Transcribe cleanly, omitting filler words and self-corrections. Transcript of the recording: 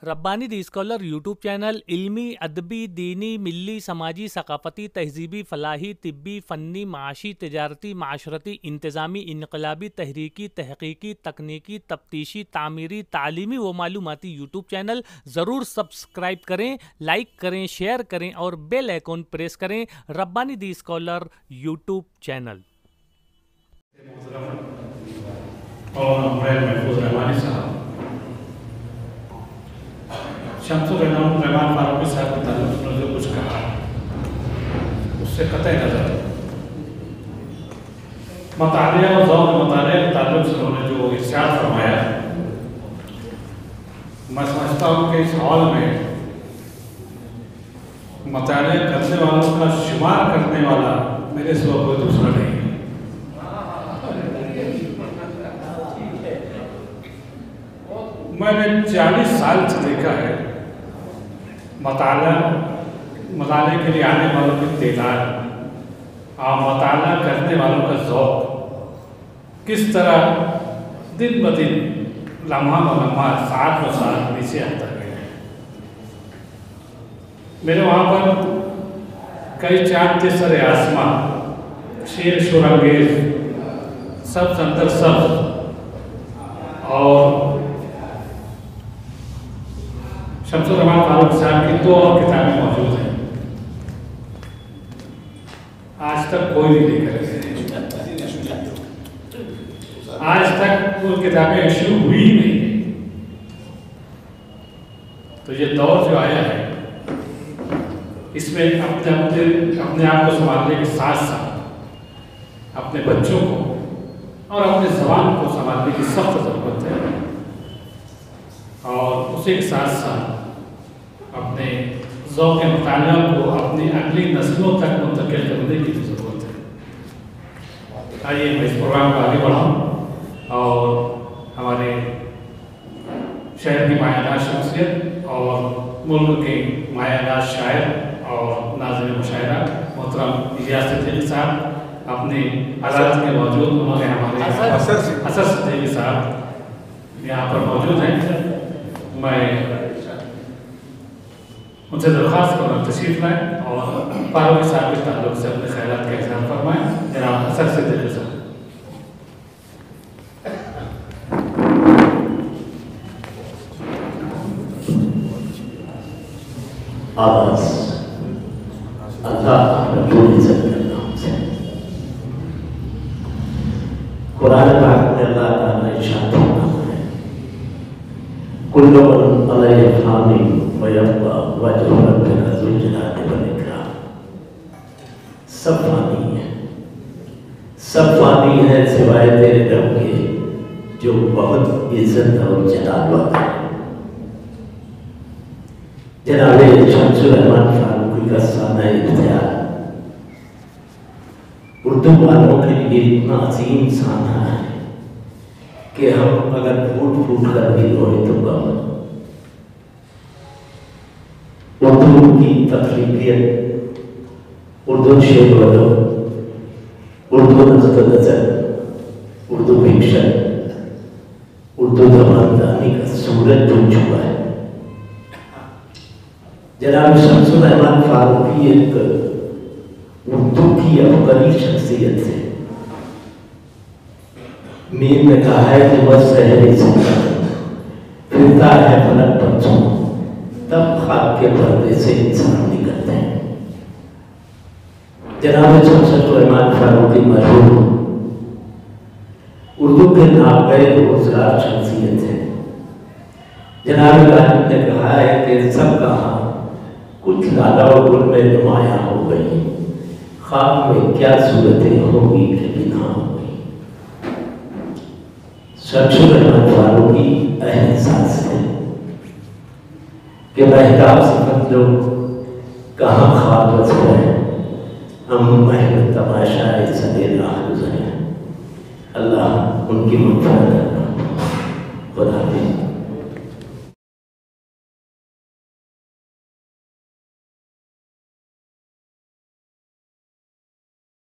Rabbani the scholar YouTube channel इल्मी, अदबी, दीनी, मिली, समाजी, सकाफती, तहजीबी, फलाही, तिब्बी, फ़न्नी, माशी, तजारती, माशरती, इंतज़ामी, इनकलाबी, तहरीकी, तहकीकी, तकनीकी, तफ्तीशी, तामीरी, तालीमी व मालूमाती यूट्यूब चैनल ज़रूर सब्सक्राइब करें, लाइक करें, शेयर करें और बेल आइकॉन प्रेस करें। Rabbani the scholar YouTube channel. Shamsul Rahman Farooqui साहब के ताल्लुक़ में जो कुछ कहा उससे कतई नज़र मतालिया और ज़ौक़ मतालिया के ताल्लुक़ से उन्होंने जो इरशाद फरमाया, मैं समझता हूँ कि इस हॉल में मतालिया करने वालों का शुमार करने वाला मेरे सिवा कोई दूसरा नहीं है। मैंने 40 साल से देखा है मताले के लिए आने वालों की तादाद और मताला करने वालों का ज़ौक़ किस तरह दिन ब दिन लम्हा ब लम्हा साथ ब साथ नीचे आता गया है। मेरे वहाँ पर कई चाँद थे सरे आसमां, शेर शुरंगेज, सब्ज़ अंदर सब्ज़ और शम्सुल रहमान फारूकी साहब की 2 और किताबें मौजूद हैं। आज तक कोई नहीं लेकर गया, आज तक वो किताबें शुरू हुई ही नहीं। तो ये दौर जो आया है इसमें अपने आप को संभालने के साथ साथ अपने बच्चों को और अपने ज़बान को संभालने की सख्त ज़रूरत है और उसी के साथ साथ अपने ज़ौक़ मुतालिया को अपनी अगली नस्लों तक मुंतकिल करने की ज़रूरत है। आइए मैं इस प्रोग्राम को आगे बढ़ाऊँ और हमारे शहर की मायानाज शख्सियत और मुल्क के मायानाज शायर और नाज़िर मुशायरा मोहतरम इलियास सिद्दीकी साहब अपनी अदालत में मौजूद, उन्होंने हमारे असर सिद्दीकी साहब यहाँ पर मौजूद हैं। मैं उनसे दरख्वास्त करूँ तशरीफ़ लाएँ और फारूकी साहब के ताल्लुक़ से अपने ख़यालात का इज़हार फरमाएँ। जनाब असर सिद्दीकी साहब। आवाज़ अल्लाह रब्बुल इज़्ज़त के नाम से। कुरान पाक में अल्लाह ताला इरशाद फरमाता है, कुल्लु मन अलैहा फ़ानिन व यब्क़ा वज्हु रब्बिका ज़ुल जलाली वल इकराम। सब फ़ानी है, सब फ़ानी है सिवाय तेरे रब के जो बहुत इज़्ज़त और जलाल वाला है। जनाब शम्सुल रहमान फारूकी का साना इख्तियार उर्दू वालों के लिए इतना अजीम साना है कि हम अगर फूट फूट कर भी रोए तो कम। उर्दू की तख्लीकियत, उर्दू शेर वलो, उर्दू नज़र, उर्दू फिक्शन, उर्दू ज़बानदानी का सूरज डूब चुका है। जनाब शम्सुल रहमान फारूकी एक उर्दू की अफगनी शख्सियत है। मीर ने कहा है कि वह सहरी से फिरता है फलक पर चूं, तब खाक के पर्दे से इंसान निकलते हैं। जनाब शम्सुल रहमान फारूकी मशहूर उर्दू के नागए रोजगार शख्सियत है। जनाब गालिब ने कहा है कि सब कहा कुछ लाला और गुल में नुमाया हो गई, ख्वाब में क्या सूरतें होगी कि बिना हो गई। शम्सुल रहमान फारूकी एहसास है कि महताब सिफत लोग कहाँ ख्वाब बस गए, हम महल तमाशा सवेरा गुजरे।